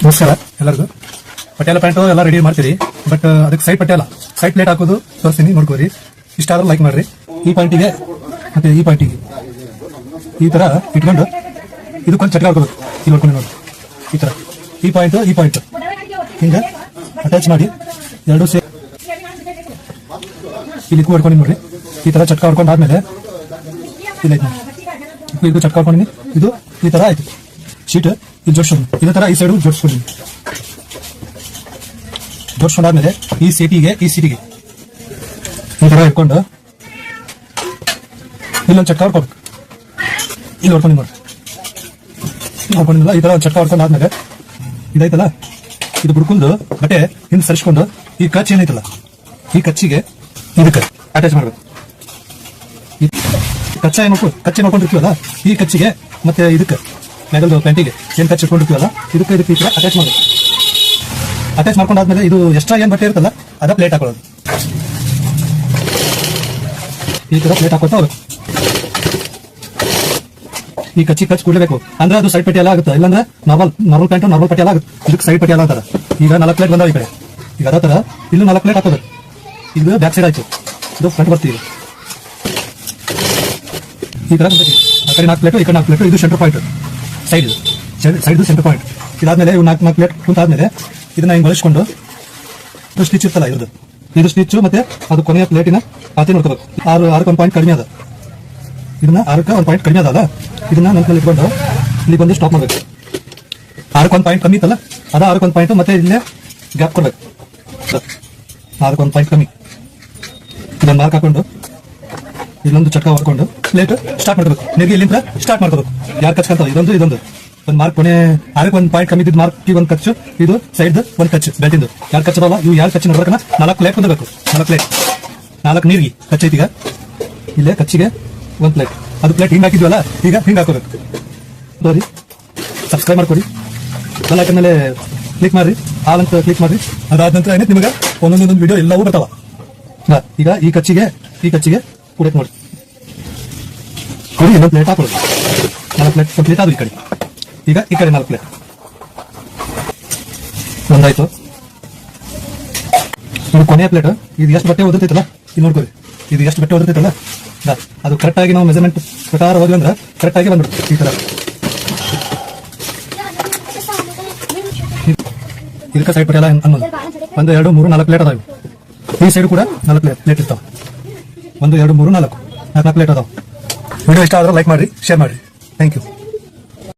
ನಮಸ್ಕಾರ ಎಲ್ಲರಿಗೂ. ಪಟಿಯಾಲ ಪ್ಯಾಂಟು ಎಲ್ಲ ರೆಡಿ ಮಾಡ್ತೀರಿ, ಬಟ್ ಅದಕ್ಕೆ ಸೈಡ್ ಪಟಿಯಾಲ ಸೈಡ್ ಪ್ಲೇಟ್ ಹಾಕೋದು ತೋರಿಸ್ತೀನಿ, ನೋಡ್ಕೋರಿ. ಇಷ್ಟ ಆದ್ರೂ ಲೈಕ್ ಮಾಡ್ರಿ. ಈ ಪಾಯಿಂಟಿಗೆ ಮತ್ತೆ ಈ ಪಾಯಿಂಟಿಗೆ ಈ ತರ ಇಟ್ಕೊಂಡು ಇದಕ್ಕೊಂದು ಚಟ್ಕ ಹಾಕೋಬೇಕು. ಇಲ್ಲಿ ನೋಡ್ಕೊಂಡು ನೋಡಿ, ಈ ತರ ಈ ಪಾಯಿಂಟ್ ಹಿಂಗೆ ಅಟ್ಯಾಚ್ ಮಾಡಿ ಎರಡು ಸೇರಿ ಇಲ್ಲಿ ಹೊಡ್ಕೊಂಡು ನೋಡ್ರಿ. ಈ ತರ ಚಟ್ಕ ಹೊಡ್ಕೊಂಡು ಆದ್ಮೇಲೆ ಇಲ್ಲ ಇದು ಚಟ್ಕ ಹೊಡ್ಕೊಂಡಿನಿ, ಇದು ಈ ತರ ಆಯ್ತು. ಶೀಟ್ ಇಲ್ಲಿ ಜೋಡಿಸೋದು, ಇದೇ ತರ ಈ ಸೈಡು ಜೋಡಿಸ್ಕೊಂಡಿನಿ. ಜೋಡಿಸ್ಕೊಂಡಾದ್ಮೇಲೆ ಈ ಸೀಟಿಗೆ ಈ ತರ ಇಟ್ಕೊಂಡು ಇಲ್ಲೊಂದು ಚಟ್ಕ ಹೊಡ್ಕೊಬೇಕು. ಇಲ್ಲಿ ಹೊಡ್ಕೊಂಡು ನೋಡಿ, ಹೊಡ್ಕೊಂಡಿಲ್ಲ. ಈ ತರ ಒಂದು ಚಟ್ಕ ಹೊಡ್ಕೊಂಡಾದ್ಮೇಲೆ ಇದೈತಲ್ಲ, ಇದು ಬುಡ್ಕೊಂಡು ಬಟ್ಟೆ ಹಿಂದೆ ಸರಿಸ್ಕೊಂಡು ಈ ಕಚ್ ಏನೈತಲ್ಲ, ಈ ಕಚ್ಚಿಗೆ ಇದಕ್ಕೆ ಅಟ್ಯಾಚ್ ಮಾಡ್ಬೇಕು. ಕಚ್ಚೆ ನೋಡ್ಕೊಂಡಿರ್ತೀವಲ್ಲ, ಈ ಕಚ್ಚಿಗೆ ಮತ್ತೆ ಇದಕ್ಕೆ ಮೆಗಲ್ದು ಪ್ಯಾಂಟಿಗೆ ಏನ್ ಕಚ್ಚಿ ಇಟ್ಕೊಂಡಿರ್ತೀವಲ್ಲ, ಇದಕ್ಕೆ ಈ ತರ ಅಟ್ಯಾಚ್ ಮಾಡ್ಬೇಕು. ಅಟ್ಯಾಚ್ ಮಾಡ್ಕೊಂಡಾದ್ಮೇಲೆ ಇದು ಎಕ್ಸ್ಟ್ರಾ ಏನ್ ಬಟ್ಟೆ ಇರುತ್ತಲ್ಲ ಅದ ಪ್ಲೇಟ್ ಹಾಕೊಳ್ಳೋದು. ಈ ತರ ಪ್ಲೇಟ್ ಹಾಕೋತಾ ಹೋಗ್ಬೇಕು. ಈ ಕಚ್ಚಿ ಕೂಡಬೇಕು ಅಂದ್ರೆ ಅದು ಸೈಡ್ ಪಟ್ಟಿಯಲ್ಲ ಆಗುತ್ತೆ. ಇಲ್ಲಾಂದ್ರೆ ನಾರ್ಮಲ್ ಪ್ಯಾಂಟು ನಾರ್ಮಲ್ ಪಟ್ಟಿಯಲ್ಲ ಆಗುತ್ತೆ. ಇದಕ್ಕೆ ಸೈಡ್ ಪಟ್ಟಿಯಲ್ಲ ಅಂತಾರ. ಈಗ 4 ಪ್ಲೇಟ್ ಬಂದಾವ ಈ ಕಡೆ. ಈಗ ಅದೇ ತರ ಇಲ್ಲೂ 4 ಪ್ಲೇಟ್ ಹಾಕೋಬೇಕು. ಇದು ಬ್ಯಾಕ್ ಸೈಡ್ ಆಯ್ತು, ಇದು ಫ್ರಂಟ್ ಬರ್ತೀವಿ. ಈ ತರ ಬಂದೈತಿ. ಆ ಕಡೆ 4 ಪ್ಲೇಟು, ಈ ಕಡೆ 4 ಪ್ಲೇಟು. ಇದು centre point, side centre point. ಇದಾದ್ಮೇಲೆ ಇವು 4 ಪ್ಲೇಟ್ ಕುಂತಾದ್ಮೇಲೆ ಇದನ್ನ ಹಿಂಗ್ ಬಳಸ್ಕೊಂಡು ಸ್ಟಿಚ್ ಇರ್ತಲ್ಲ ಇರೋದು, ಇದು ಸ್ಟಿಚ್ ಮತ್ತೆ ಅದು ಕೊನೆಯ ಪ್ಲೇಟಿನ ಪಾತಿ ನೋಡ್ಕೋಬೇಕು. 6ಕ್ಕೆ 1 ಪಾಯಿಂಟ್ ಕಡಿಮೆ ಅದ. ಇದನ್ನ 6ಕ್ಕೆ 1 ಪಾಯಿಂಟ್ ಕಡಿಮೆ ಅದಲ್ಲ, ಇದನ್ನ ನಂತರ ಇಟ್ಕೊಂಡು ಇಲ್ಲಿ ಬಂದು ಸ್ಟಾಪ್ ಮಾಡ್ಬೇಕು. 6ಕ್ಕೆ 1 ಪಾಯಿಂಟ್ ಕಮ್ಮಿ ಇತ್ತಲ್ಲ, ಅದ 6ಕ್ಕೆ 1 ಪಾಯಿಂಟ್ ಮತ್ತೆ ಇಲ್ಲೇ ಗ್ಯಾಪ್ ಕೊಡ್ಬೇಕು. 6ಕ್ಕೆ 1 ಪಾಯಿಂಟ್ ಕಮ್ಮಿ ಇದನ್ನ ಮಾರ್ಕ್ ಹಾಕೊಂಡು ಇಲ್ಲೊಂದು ಚಟ್ಕ ಹೊಡ್ಕೊಂಡು ಪ್ಲೇಟ್ ಸ್ಟಾರ್ಟ್ ಮಾಡ್ಕೋಬೇಕು. ನೆಗೆ ಇಲ್ಲಿಂದ ಸ್ಟಾರ್ಟ್ ಮಾಡ್ಕೋಬೇಕು. ಯಾರು ಕಚ್ಕಂತ ಇದೊಂದು ಒಂದು ಮಾರ್ಕ್ ಕೊನೆ 6ಕ್ಕೆ 1 ಪಾಯಿಂಟ್ ಕಮ್ಮಿ ಇದ್ದ ಮಾರ್ಕ್ ಒಂದು ಕಚ್ಚು, ಇದು ಸೈಡ್ ಒಂದು ಕಚ್ಚು ಬೆಲ್ಟಿಂದು. ಯಾರು ಕಚ್ಚಬಲ್ಲ ಇವು ಯಾರು ಕಚ್ಚಿ ನೋಡ್ಬೇಕನ್ನ 4 ಪ್ಲೇಟ್ ಬಂದಬೇಕು. 4 ಪ್ಲೇಟ್ 4 ನೀರಿಗೆ ಕಚ್ಚೈತೀಗ ಇಲ್ಲೇ ಕಚ್ಚಿಗೆ 1 ಪ್ಲೇಟ್. ಅದು ಪ್ಲೇಟ್ ಹಿಂಗೆ ಹಾಕಿದ್ವಲ್ಲ, ಈಗ ಹಿಂಗೆ ಹಾಕೋಬೇಕು. ನೋಡಿ, ಸಬ್ಸ್ಕ್ರೈಬ್ ಮಾಡ್ಕೊಡಿ, ಬೆಲ್ ಐಕಾನ್ ಮೇಲೆ ಕ್ಲಿಕ್ ಮಾಡ್ರಿ, ಆಲ್ ಅಂತ ಕ್ಲಿಕ್ ಮಾಡ್ರಿ. ಅದಾದ ನಂತರ ಏನೈತೆ ನಿಮಗೆ ಒಂದೊಂದೊಂದು ವಿಡಿಯೋ ಎಲ್ಲವೂ ಬರ್ತಾವ. ಈಗ ಈ ಕಚ್ಚಿಗೆ ಕುಡಿಯಕ್ಕೆ ನೋಡಿ ಕೊಡಿ. ಇನ್ನೊಂದು ಪ್ಲೇಟ್ ಹಾಕೊಳ್ಳೋದು. 4 ಪ್ಲೇಟ್ ಕಂಪ್ಲೀಟ್ ಆದ್ವು ಈ ಕಡೆ. ಈಗ ಈ ಕಡೆ 4 ಪ್ಲೇಟ್ ಒಂದಾಯ್ತು. ಇದು ಕೊನೆಯ ಪ್ಲೇಟ್. ಇದು ಎಷ್ಟು ಬಟ್ಟೆ ಓದಿರ್ತೈತಲ್ಲ ಇದು ನೋಡ್ಕೊರಿ. ಇದು ಎಷ್ಟು ಬಟ್ಟೆ ಓದಿರ್ತೈತಲ್ಲ ಅದು ಕರೆಕ್ಟ್ ಆಗಿ ನಾವು ಮೆಜರ್ಮೆಂಟ್ ಪ್ರಕಾರ ಹೋದ್ವಿ ಅಂದ್ರೆ ಕರೆಕ್ಟ್ ಆಗಿ ಬಂದ್ಬಿಡ್ತು. ಈ ತರ ಇದಕ್ಕೆ ಸೈಡ್ ಪಟ್ಟಿಯಲ್ಲ ಅನ್ನೋದು 1 2 3 4 ಪ್ಲೇಟ್ ಅದಾವ. ಈ ಸೈಡ್ ಕೂಡ 4 ಪ್ಲೇಟ್ ಇರ್ತಾವ. 1 2 3 4 ಪ್ಲೇಟ್ ಅದಾವ. ವಿಡಿಯೋ ಇಷ್ಟ ಆದ್ರೆ ಲೈಕ್ ಮಾಡಿ, ಶೇರ್ ಮಾಡಿ. Thank you.